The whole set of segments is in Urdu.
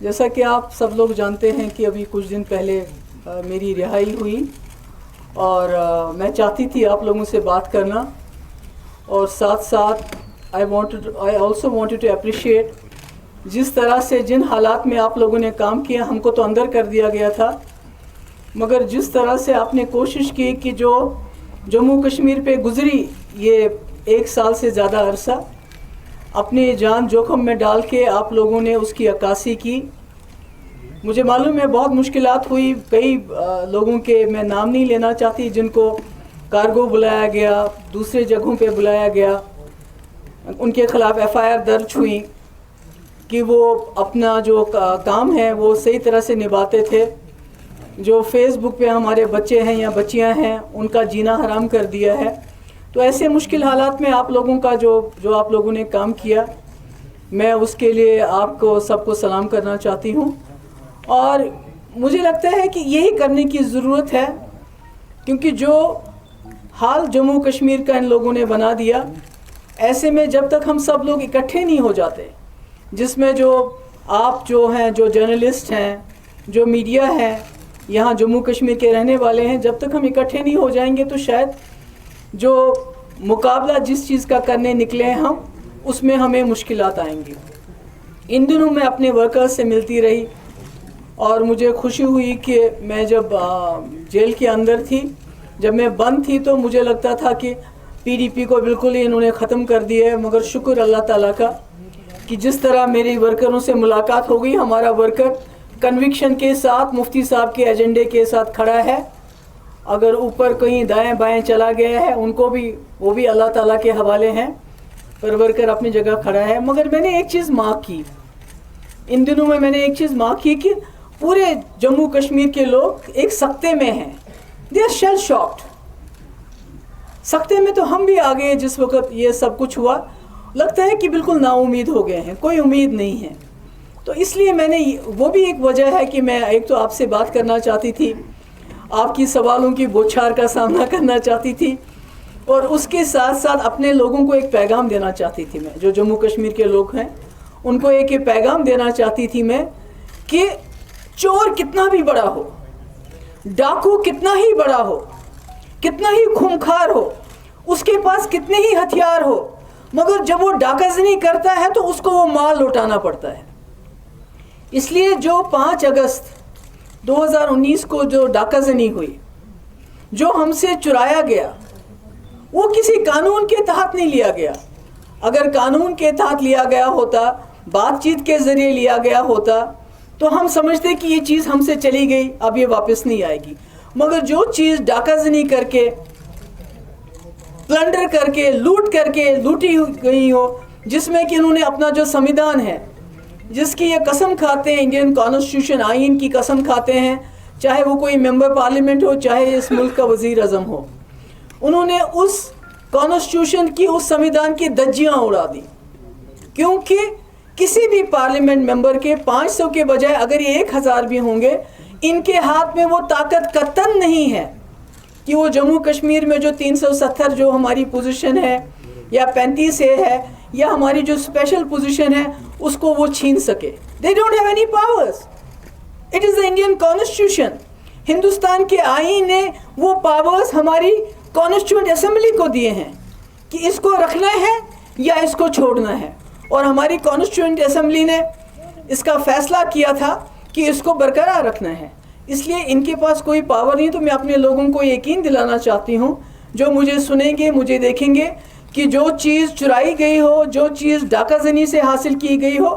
جیسا کہ آپ سب لوگ جانتے ہیں کہ ابھی کچھ دن پہلے میری رہائی ہوئی اور میں چاہتی تھی آپ لوگوں سے بات کرنا، اور ساتھ ساتھ I also wanted to appreciate جس طرح سے جن حالات میں آپ لوگوں نے کام کیا، ہم کو تو اندر کر دیا گیا تھا، مگر جس طرح سے آپ نے کوشش کی کہ جو جموں کشمیر پہ گزری یہ 1 سال سے زیادہ عرصہ، اپنی جان جوخم میں ڈال کے آپ لوگوں نے اس کی عکاسی کی۔ مجھے معلوم ہے بہت مشکلات ہوئی، کئی لوگوں کے میں نام نہیں لینا چاہتی جن کو کارگو بلایا گیا، دوسرے جگہوں پہ بلایا گیا، ان کے خلاف FIR درج ہوئی کہ وہ اپنا جو کام ہے وہ صحیح طرح سے نبھاتے تھے۔ جو فیس بک پہ ہمارے بچے ہیں یا بچیاں ہیں ان کا جینا حرام کر دیا ہے۔ تو ایسے مشکل حالات میں آپ لوگوں کا جو آپ لوگوں نے کام کیا، میں اس کے لیے آپ کو سب کو سلام کرنا چاہتی ہوں، اور مجھے لگتا ہے کہ یہی کرنے کی ضرورت ہے، کیونکہ جو حال جموں کشمیر کا ان لوگوں نے بنا دیا، ایسے میں جب تک ہم سب لوگ اکٹھے نہیں ہو جاتے، جس میں جو آپ جو ہیں، جو جرنلسٹ ہیں، جو میڈیا ہے، یہاں جموں کشمیر کے رہنے والے ہیں، جب تک ہم اکٹھے نہیں ہو جائیں گے تو شاید جو مقابلہ جس چیز کا کرنے نکلے ہیں ہم، اس میں ہمیں مشکلات آئیں گی۔ ان دنوں میں اپنے ورکرز سے ملتی رہی اور مجھے خوشی ہوئی کہ میں جب جیل کے اندر تھی، جب میں بند تھی، تو مجھے لگتا تھا کہ PDP کو بالکل ہی انہوں نے ختم کر دیا ہے، مگر شکر اللہ تعالیٰ کا کہ جس طرح میری ورکروں سے ملاقات ہو گئی، ہمارا ورکر کنوکشن کے ساتھ مفتی صاحب کے ایجنڈے کے ساتھ کھڑا ہے۔ اگر اوپر کہیں دائیں بائیں چلا گیا ہے ان کو بھی، وہ بھی اللہ تعالیٰ کے حوالے ہیں، پر ورکر اپنی جگہ کھڑا ہے۔ مگر میں نے ایک چیز مارک کی، ان دنوں میں نے ایک چیز مارک کی کہ پورے جموں کشمیر کے لوگ ایک سکتے میں ہیں، دے آر شیل شاکڈ۔ سکتے میں تو ہم بھی آ گئے جس وقت یہ سب کچھ ہوا، لگتا ہے کہ بالکل نا امید ہو گئے ہیں، کوئی امید نہیں ہے۔ تو اس لیے میں نے، وہ بھی ایک وجہ ہے کہ میں ایک تو آپ سے بات کرنا چاہتی تھی، آپ کی سوالوں کی بوچھار کا سامنا کرنا چاہتی تھی، اور اس کے ساتھ ساتھ اپنے لوگوں کو ایک پیغام دینا چاہتی تھی میں، جو جموں کشمیر کے لوگ ہیں ان کو ایک پیغام دینا چاہتی تھی میں کہ چور کتنا بھی بڑا ہو، ڈاکو کتنا ہی بڑا ہو، کتنا ہی خونخوار ہو، اس کے پاس کتنے ہی ہتھیار ہو، مگر جب وہ ڈاکہ زنی کرتا ہے تو اس کو وہ مال لوٹانا پڑتا ہے۔ اس لیے جو 5 اگست 2019 کو جو ڈاکہ زنی ہوئی، جو ہم سے چرایا گیا، وہ کسی قانون کے تحت نہیں لیا گیا۔ اگر قانون کے تحت لیا گیا ہوتا، بات چیت کے ذریعے لیا گیا ہوتا، تو ہم سمجھتے کہ یہ چیز ہم سے چلی گئی، اب یہ واپس نہیں آئے گی۔ مگر جو چیز ڈاکہ زنی کر کے، پلنڈر کر کے، لوٹ کر کے لوٹی گئی ہو، جس میں کہ انہوں نے اپنا جو سمویدھان ہے، جس کی یہ قسم کھاتے ہیں، انڈین کانسٹیٹیوشن آئین کی قسم کھاتے ہیں، چاہے وہ کوئی ممبر پارلیمنٹ ہو، چاہے اس ملک کا وزیر اعظم ہو، انہوں نے اس کانسٹیٹیوشن کی، اس سمویدھان کی دھجیاں اڑا دی، کیونکہ کسی بھی پارلیمنٹ ممبر کے 500 کے بجائے اگر یہ 1000 بھی ہوں گے، ان کے ہاتھ میں وہ طاقت قطعاً نہیں ہے کہ وہ جموں کشمیر میں جو 370 جو ہماری پوزیشن ہے، یا 35A ہے، یا ہماری جو اسپیشل پوزیشن ہے، اس کو وہ چھین سکے۔ They don't have any powers. It is the Indian Constitution. Hindustan کے آئین نے وہ پاورز ہماری کانسٹیٹیوئنٹ اسمبلی کو دیے ہیں کہ اس کو رکھنا ہے یا اس کو چھوڑنا ہے، اور ہماری کانسٹیٹیوئنٹ اسمبلی نے اس کا فیصلہ کیا تھا کہ اس کو برقرار رکھنا ہے۔ اس لیے ان کے پاس کوئی پاور نہیں۔ تو میں اپنے لوگوں کو یقین دلانا چاہتی ہوں، جو مجھے سنیں گے، مجھے دیکھیں گے، کہ جو چیز چرائی گئی ہو، جو چیز ڈاکہ زنی سے حاصل کی گئی ہو،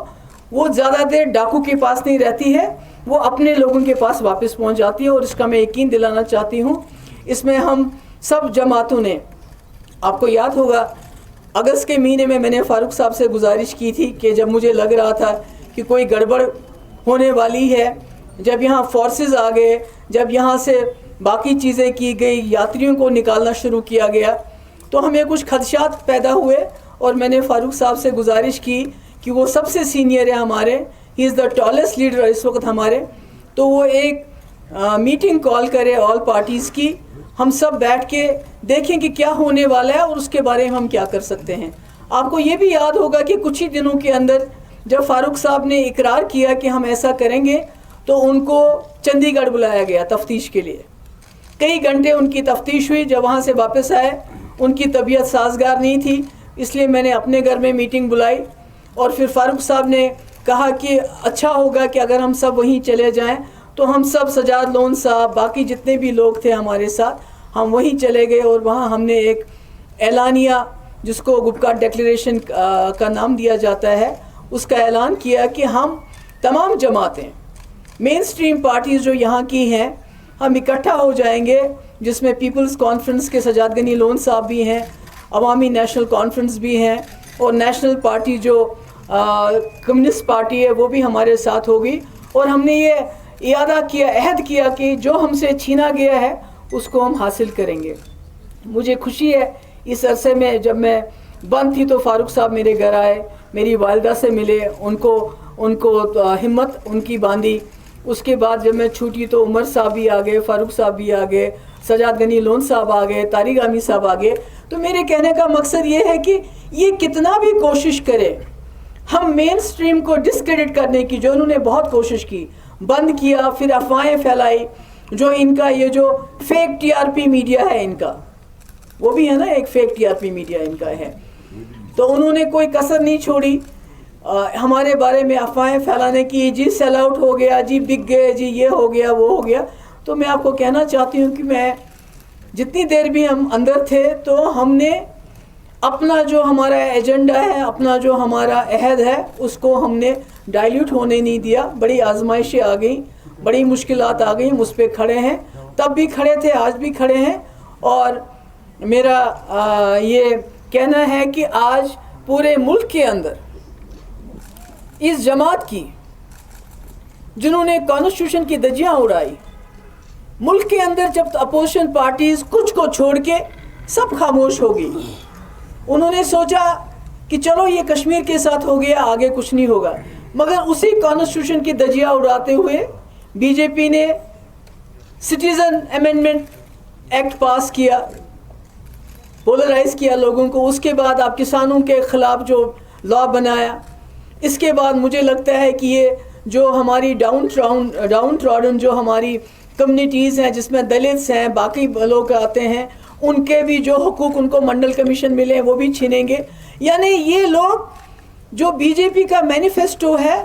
وہ زیادہ دیر ڈاکو کے پاس نہیں رہتی ہے، وہ اپنے لوگوں کے پاس واپس پہنچ جاتی ہے، اور اس کا میں یقین دلانا چاہتی ہوں۔ اس میں ہم سب جماعتوں نے، آپ کو یاد ہوگا اگست کے مہینے میں نے فاروق صاحب سے گزارش کی تھی کہ جب مجھے لگ رہا تھا کہ کوئی گڑبڑ ہونے والی ہے، جب یہاں فورسز آ گئے، جب یہاں سے باقی چیزیں کی گئی، یاتریوں کو نکالنا شروع کیا گیا، تو ہمیں کچھ خدشات پیدا ہوئے، اور میں نے فاروق صاحب سے گزارش کی کہ وہ سب سے سینئر ہے ہمارے، ہی از دا ٹالسٹ لیڈر اس وقت ہمارے، تو وہ ایک میٹنگ کال کرے آل پارٹیز کی، ہم سب بیٹھ کے دیکھیں کہ کیا ہونے والا ہے اور اس کے بارے میں ہم کیا کر سکتے ہیں۔ آپ کو یہ بھی یاد ہوگا کہ کچھ ہی دنوں کے اندر جب فاروق صاحب نے اقرار کیا کہ ہم ایسا کریں گے تو ان کو چندی گڑھ بلایا گیا تفتیش کے لیے. کئی گھنٹے ان کی تفتیش ہوئی. جب وہاں سے واپس آئے ان کی طبیعت سازگار نہیں تھی, اس لیے میں نے اپنے گھر میں میٹنگ بلائی اور پھر فاروق صاحب نے کہا کہ اچھا ہوگا کہ اگر ہم سب وہیں چلے جائیں. تو ہم سب سجاد لون صاحب باقی جتنے بھی لوگ تھے ہمارے ساتھ ہم وہیں چلے گئے اور وہاں ہم نے ایک اعلانیہ جس کو گپکار ڈکلیریشن کا نام دیا جاتا ہے اس کا اعلان کیا کہ ہم تمام جماعتیں مین سٹریم پارٹیز جو یہاں کی ہیں ہم اکٹھا ہو جائیں گے, جس میں پیپلز کانفرنس کے سجاد غنی لون صاحب بھی ہیں, عوامی نیشنل کانفرنس بھی ہیں اور نیشنل پارٹی جو کمیونسٹ پارٹی ہے وہ بھی ہمارے ساتھ ہوگی. اور ہم نے یہ اعادہ کیا, عہد کیا کہ جو ہم سے چھینا گیا ہے اس کو ہم حاصل کریں گے. مجھے خوشی ہے اس عرصے میں جب میں بند تھی تو فاروق صاحب میرے گھر آئے, میری والدہ سے ملے, ان کو ہمت ان کی باندھی. اس کے بعد جب میں چھوٹی تو عمر صاحب بھی آ گئے, فاروق صاحب بھی آ گئے, سجاد غنی لون صاحب آ گئے, طارق عامی صاحب آ گئے. تو میرے کہنے کا مقصد یہ ہے کہ یہ کتنا بھی کوشش کرے ہم مین سٹریم کو ڈسکریڈٹ کرنے کی, جو انہوں نے بہت کوشش کی, بند کیا, پھر افواہیں پھیلائی, جو ان کا یہ جو fake T R P media ہے ان کا, وہ بھی ہے نا ایک fake T R P media ان کا ہے, تو انہوں نے کوئی کسر نہیں چھوڑی ہمارے بارے میں افواہیں پھیلانے کی. جی سیل آؤٹ ہو گیا, جی بک گئے, جی یہ ہو گیا وہ ہو گیا. تو میں آپ کو کہنا چاہتی ہوں کہ میں جتنی دیر بھی ہم اندر تھے تو ہم نے اپنا جو ہمارا ایجنڈا ہے, اپنا جو ہمارا عہد ہے, اس کو ہم نے ڈائلیوٹ ہونے نہیں دیا. بڑی آزمائشیں آ گئیں, بڑی مشکلات آ گئیں, اس پہ کھڑے ہیں, تب بھی کھڑے تھے, آج بھی کھڑے ہیں. اور میرا یہ کہنا ہے کہ آج پورے ملک کے اندر اس جماعت کی جنہوں نے کانسٹیٹیوشن کی دھجیاں اڑائی, ملک کے اندر جب اپوزیشن پارٹیز کچھ کو چھوڑ کے سب خاموش ہو گئی, انہوں نے سوچا کہ چلو یہ کشمیر کے ساتھ ہو گیا, آگے کچھ نہیں ہوگا. مگر اسی کانسٹیٹیوشن کی دھجیاں اڑاتے ہوئے بی جے پی نے سٹیزن امینڈمنٹ ایکٹ پاس کیا, پولرائز کیا لوگوں کو. اس کے بعد آپ کسانوں کے خلاف جو لا بنایا. اس کے بعد مجھے لگتا ہے کہ یہ جو ہماری ڈاؤن ٹراڈن جو ہماری کمیونٹیز ہیں, جس میں دلتس ہیں, باقی لوگ آتے ہیں, ان کے بھی جو حقوق ان کو منڈل کمیشن ملے ہیں وہ بھی چھینیں گے. یعنی یہ لوگ جو بی جے پی کا مینیفیسٹو ہے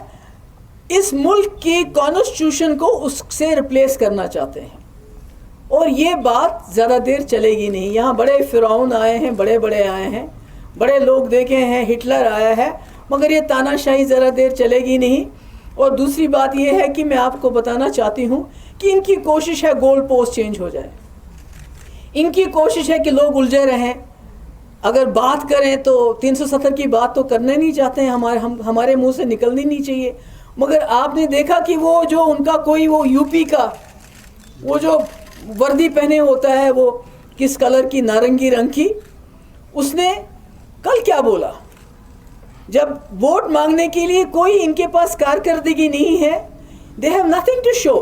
اس ملک کی کانسٹیٹیوشن کو اس سے ریپلیس کرنا چاہتے ہیں, اور یہ بات زیادہ دیر چلے گی نہیں. یہاں بڑے فرعون آئے ہیں, بڑے آئے ہیں, بڑے لوگ دیکھے ہیں, ہٹلر آیا ہے, مگر یہ تاناشاہی ذرا دیر چلے گی نہیں. اور دوسری بات یہ ہے کہ میں آپ کو بتانا چاہتی ہوں کہ ان کی کوشش ہے گول پوسٹ چینج ہو جائے, ان کی کوشش ہے کہ لوگ الجھے رہیں. اگر بات کریں تو 370 کی بات تو کرنا نہیں چاہتے ہیں, ہمارے منہ سے نکلنی نہیں چاہیے. مگر آپ نے دیکھا کہ وہ جو ان کا کوئی وہ یو پی کا وہ جو وردی پہنے ہوتا ہے, وہ کس کلر کی, نارنگی رنگ کی, اس نے کل کیا بولا, جب ووٹ مانگنے کے لیے کوئی ان کے پاس کارکردگی نہیں ہے, they have nothing to show.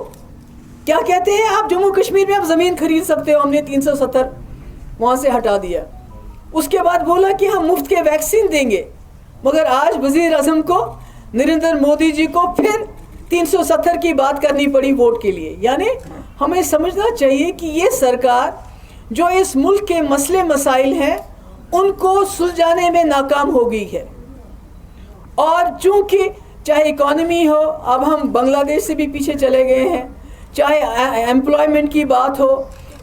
کیا کہتے ہیں, آپ جموں کشمیر میں آپ زمین خرید سکتے ہو, ہم نے 370 وہاں سے ہٹا دیا. اس کے بعد بولا کہ ہم مفت کے ویکسین دیں گے, مگر آج وزیر اعظم کو نریندر مودی جی کو پھر 370 کی بات کرنی پڑی ووٹ کے لیے. یعنی ہمیں سمجھنا چاہیے کہ یہ سرکار جو اس ملک کے مسئلے مسائل ہیں ان کو سلجھانے میں ناکام ہو گئی ہے. اور چونکہ چاہے اکانومی ہو, اب ہم بنگلہ دیش سے بھی پیچھے چلے گئے ہیں, چاہے ایمپلائمنٹ کی بات ہو,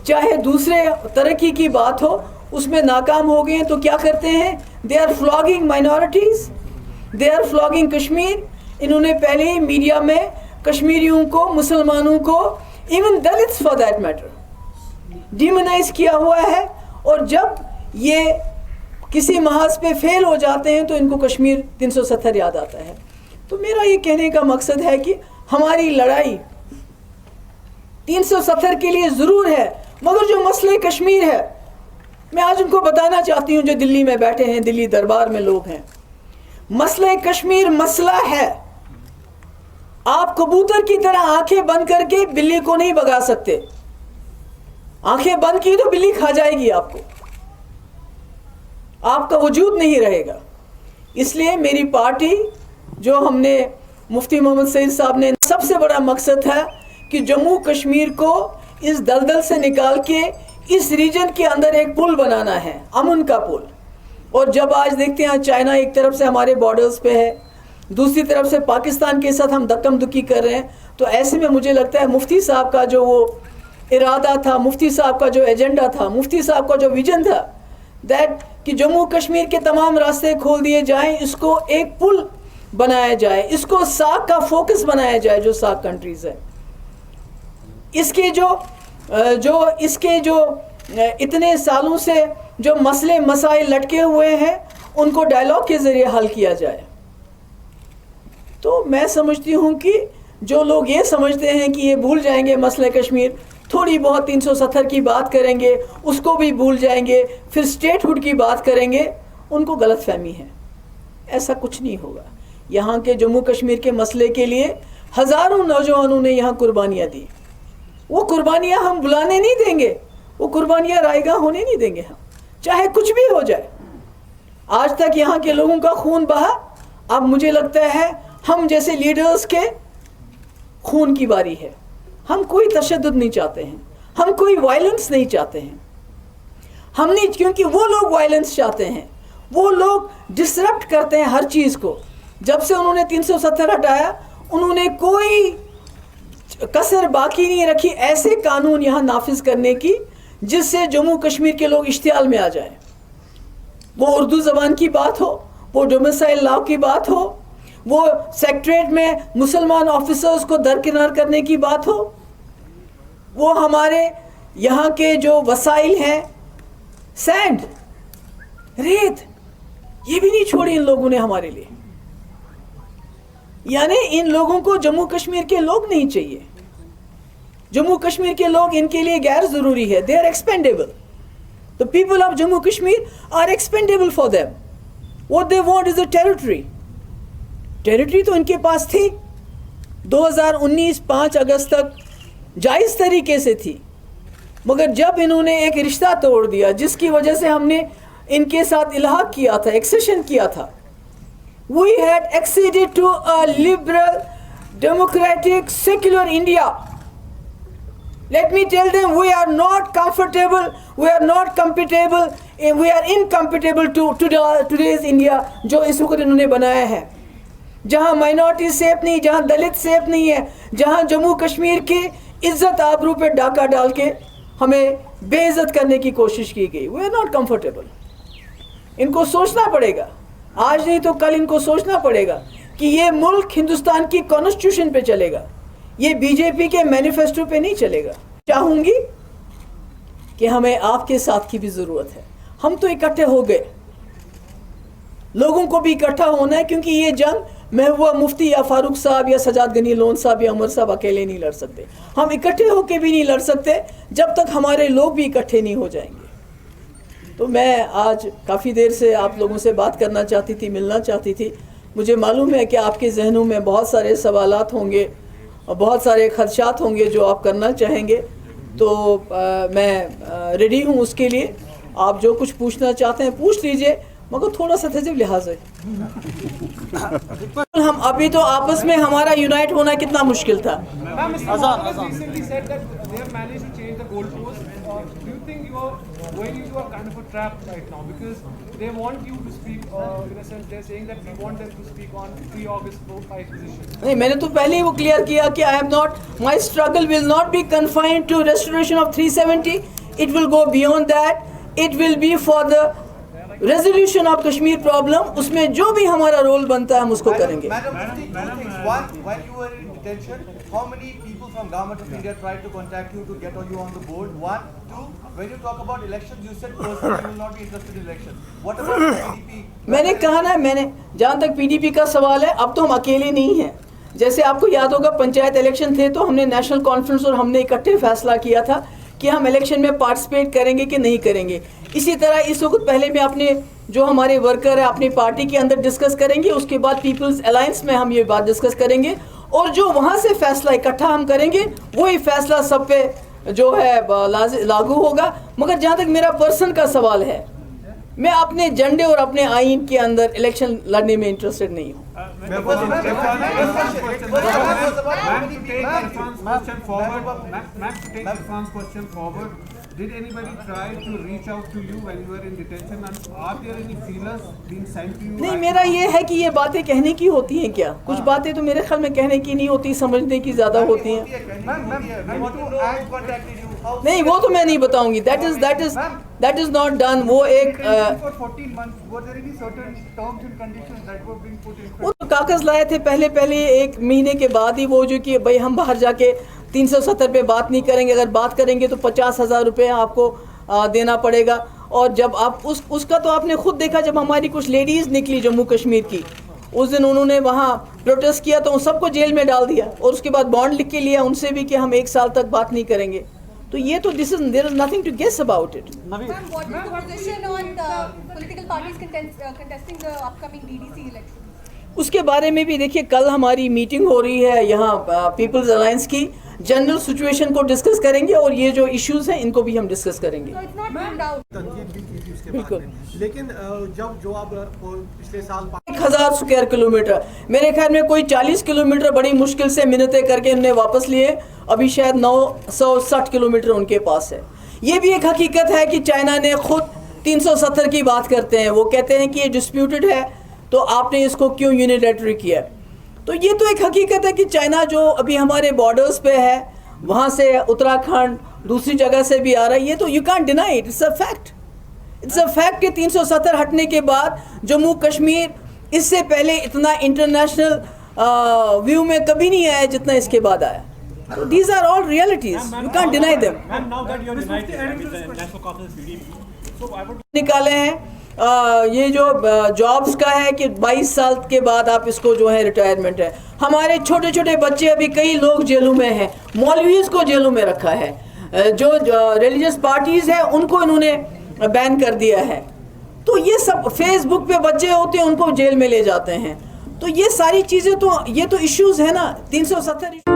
چاہے دوسرے ترقی کی بات ہو, اس میں ناکام ہو گئے ہیں. تو کیا کرتے ہیں, they are flagging minorities, they are flagging Kashmir. انہوں نے پہلے ہی میڈیا میں کشمیریوں کو, مسلمانوں کو, even دلتس for that matter demonise کیا ہوا ہے. اور جب یہ کسی محاذ پہ فیل ہو جاتے ہیں تو ان کو کشمیر 370 یاد آتا ہے. تو میرا یہ کہنے کا مقصد ہے کہ ہماری لڑائی 370 کے لیے ضرور ہے, مگر جو مسئلہ کشمیر ہے, میں آج ان کو بتانا چاہتی ہوں جو دلی میں بیٹھے ہیں, دلی دربار میں لوگ ہیں, مسئلہ کشمیر مسئلہ ہے. آپ کبوتر کی طرح آنکھیں بند کر کے بلی کو نہیں بھگا سکتے. آنکھیں بند کی تو بلی کھا جائے گی آپ کو, آپ کا وجود نہیں رہے گا. اس لیے میری پارٹی جو ہم نے مفتی محمد سعید صاحب نے، سب سے بڑا مقصد ہے کہ جموں کشمیر کو اس دلدل سے نکال کے اس ریجن کے اندر ایک پل بنانا ہے، امن کا پل. اور جب آج دیکھتے ہیں چائنا ایک طرف سے ہمارے بارڈرز پہ ہے، دوسری طرف سے پاکستان کے ساتھ ہم دکم دکی کر رہے ہیں، تو ایسے میں مجھے لگتا ہے مفتی صاحب کا جو وہ ارادہ تھا، مفتی صاحب کا جو ایجنڈا تھا، مفتی صاحب کا جو ویژن تھا، دیٹ کہ جموں کشمیر کے تمام راستے کھول دیے جائیں، اس کو ایک پل بنایا جائے، اس کو ساک کا فوکس بنایا جائے جو ساک کنٹریز ہے. اس کے جو اتنے سالوں سے جو مسئلے مسائل لٹکے ہوئے ہیں ان کو ڈائلاگ کے ذریعے حل کیا جائے. تو میں سمجھتی ہوں کہ جو لوگ یہ سمجھتے ہیں کہ یہ بھول جائیں گے مسئلہ کشمیر، تھوڑی بہت 370 کی بات کریں گے، اس کو بھی بھول جائیں گے، پھر اسٹیٹ ہوڈ کی بات کریں گے، ان کو غلط فہمی ہے. ایسا کچھ نہیں ہوگا. یہاں کے جموں کشمیر کے مسئلے کے لیے ہزاروں نوجوانوں نے یہاں قربانیاں دی. وہ قربانیاں ہم بلانے نہیں دیں گے، وہ قربانیاں رائے گاہ ہونے نہیں دیں گے ہم، چاہے کچھ بھی ہو جائے. آج تک یہاں کے لوگوں کا خون بہا، اب مجھے لگتا ہے ہم جیسے لیڈرز کے خون کی باری ہے. ہم کوئی تشدد نہیں چاہتے ہیں، ہم کوئی وائلنس نہیں چاہتے ہیں. ہم نہیں، کیونکہ وہ لوگ وائلنس چاہتے ہیں، وہ لوگ ڈسرپٹ کرتے ہیں ہر چیز کو. جب سے انہوں نے 370 ہٹایا، انہوں نے کوئی کسر باقی نہیں رکھی ایسے قانون یہاں نافذ کرنے کی جس سے جموں کشمیر کے لوگ اشتعال میں آ جائیں. وہ اردو زبان کی بات ہو، وہ ڈومیسائل لاء کی بات ہو، وہ سیکٹریٹ میں مسلمان آفیسرز کو درکنار کرنے کی بات ہو، وہ ہمارے یہاں کے جو وسائل ہیں، سینڈ، ریت، یہ بھی نہیں چھوڑی ان لوگوں نے ہمارے لیے. یعنی ان لوگوں کو جموں کشمیر کے لوگ نہیں چاہیے. جموں کشمیر کے لوگ ان کے لیے غیر ضروری ہے. they are expendable. The people of Jammu Kashmir are expendable for them. What they want is a territory. Territory تو ان کے پاس تھی 2019 5 اگست تک جائز طریقے سے تھی، مگر جب انہوں نے ایک رشتہ توڑ دیا جس کی وجہ سے ہم نے ان کے ساتھ الحاق کیا تھا، ایکسیشن کیا تھا. We had acceded to a liberal, democratic, secular India. Let me tell them, we are not comfortable, we are not compatible, we are incompatible to today's India جو اس وقت انہوں نے بنایا ہے، جہاں مائنورٹی سیف نہیں، جہاں دلت سیف نہیں ہے، جہاں جموں کشمیر کی عزت آبرو پہ ڈاکہ ڈال کے ہمیں بے عزت کرنے کی کوشش کی گئی. We are not comfortable. ان کو سوچنا پڑے گا، آج نہیں تو کل ان کو سوچنا پڑے گا کہ یہ ملک ہندوستان کی کانسٹیٹیوشن پہ چلے گا، یہ بی جے پی کے مینیفیسٹو پہ نہیں چلے گا. چاہوں گی کہ ہمیں آپ کے ساتھ کی بھی ضرورت ہے. ہم تو اکٹھے ہو گئے، لوگوں کو بھی اکٹھا ہونا ہے، کیونکہ یہ جنگ محبوبہ مفتی یا فاروق صاحب یا سجاد غنی لون صاحب یا عمر صاحب اکیلے نہیں لڑ سکتے. ہم اکٹھے ہو کے بھی نہیں لڑ سکتے جب تک ہمارے لوگ بھی اکٹھے نہیں ہو جائیں گے. تو میں آج کافی دیر سے آپ لوگوں سے بات کرنا چاہتی تھی، ملنا چاہتی تھی. مجھے معلوم ہے کہ آپ کے ذہنوں میں بہت سارے سوالات ہوں گے اور بہت سارے خدشات ہوں گے جو آپ کرنا چاہیں گے، تو میں ریڈی ہوں اس کے لیے. آپ جو کچھ پوچھنا چاہتے ہیں پوچھ لیجئے، مگر تھوڑا سا تہذیب لحاظ ہے. ہم ابھی تو آپس میں ہمارا یونائٹ ہونا کتنا مشکل تھا. نہیں، میں نے تو پہلے ہی وہ کلیئر کیا کہ I am not, my struggle will not be confined to restoration of 370. It will go beyond that. It will be for the resolution of Kashmir problem. اس میں جو بھی ہمارا رول بنتا ہے ہم اس کو کریں گے. One, when you were in detention, how many people from government of India tried to contact you to get you on the board? One, two, when you talk about elections, you said personally you will not be interested in elections. What about PDP? میں نے کہا نا، میں نے جہاں تک پی ڈی پی کا سوال ہے، اب تو ہم اکیلے نہیں ہیں. جیسے آپ کو یاد ہوگا پنچایت الیکشن تھے تو ہم نے نیشنل کانفرنس اور ہم نے اکٹھے فیصلہ کیا تھا کہ ہم الیکشن میں پارٹیسپیٹ کریں گے کہ نہیں کریں گے. اسی طرح اس وقت پہلے میں اپنے جو ہمارے ورکر ہیں اپنی پارٹی کے اندر ڈسکس کریں گے، اس کے بعد پیپلز الائنس میں ہم یہ بات ڈسکس کریں گے، اور جو وہاں سے فیصلہ اکٹھا ہم کریں گے وہی فیصلہ سب پہ جو ہے لاگو ہوگا. مگر جہاں تک میرا پرسن کا سوال ہے، میں اپنے جنڈے اور اپنے آئین کے اندر الیکشن لڑنے میں انٹرسٹڈ نہیں ہوں. Did anybody try to reach out to you when you were in detention, and are there any feelers being sent to you? نہیں میرا یہ ہے کہ یہ باتیں کہنے کی ہوتی ہیں کیا؟ کچھ باتیں تو میرے خیال میں کہنے کی نہیں ہوتی، سمجھنے کی زیادہ ہوتی ہیں. نہیں وہ تو میں نہیں بتاؤں گی. That is not done. وہ ایک وہ تو کاغذ لائے تھے پہلے ایک مہینے کے بعد ہی، وہ جو کہ بھائی ہم باہر جا کے 370 پہ بات نہیں کریں گے، اگر بات کریں گے تو 50,000 روپے آپ کو دینا پڑے گا. اور جب آپ اس کا تو آپ نے خود دیکھا، جب ہماری کچھ لیڈیز نکلی جموں کشمیر کی، اس دن انہوں نے وہاں پروٹیسٹ کیا تو ان سب کو جیل میں ڈال دیا، اور اس کے بعد بانڈ لکھ کے لیا ان سے بھی کہ ہم 1 سال تک بات نہیں کریں گے. تو یہ تو there is nothing to guess about it. Ma'am, what is the position on the political parties contesting the upcoming DDC elections? اس کے بارے میں بھی دیکھیے، کل ہماری میٹنگ ہو رہی ہے یہاں پیپلز الائنس کی، جنرل سچویشن کو ڈسکس کریں گے اور یہ جو ایشوز ہیں ان کو بھی ہم ڈسکس کریں گے. So it's not ruled out. بالکل. لیکن جو آپ پچھلے سال 1000 اسکوائر کلومیٹر، میرے خیال میں کوئی 40 کلومیٹر بڑی مشکل سے منتیں کر کے انہوں نے واپس لیے، ابھی شاید 960 کلومیٹر ان کے پاس ہے. یہ بھی ایک حقیقت ہے کہ چائنا نے خود 370 کی بات کرتے ہیں، وہ کہتے ہیں کہ یہ ڈسپیوٹڈ ہے تو آپ نے اس کو کیوں یونیلیٹرلی کیا. تو یہ تو ایک حقیقت ہے کہ چائنا جو ابھی ہمارے بارڈرز پہ ہے، وہاں سے اتراکھنڈ دوسری جگہ سے بھی آ رہا ہے، یہ تو you can't deny it, it's a fact. It's a fact کہ 370 ہٹنے کے بعد جموں کشمیر اس سے پہلے اتنا انٹرنیشنل ویو میں کبھی نہیں آیا جتنا اس کے بعد آیا. These are all realities, you can't deny them. نکالے ہیں یہ جو جابز کا ہے کہ 22 سال کے بعد آپ اس کو جو ہے ریٹائرمنٹ ہے. ہمارے چھوٹے چھوٹے بچے ابھی کئی لوگ جیلوں میں ہیں، مولویز کو جیلوں میں رکھا ہے، جو ریلیجس پارٹیز ہیں ان کو انہوں نے بین کر دیا ہے. تو یہ سب فیس بک پہ بچے ہوتے ہیں ان کو جیل میں لے جاتے ہیں. تو یہ ساری چیزیں تو یہ تو ایشوز ہیں نا. 370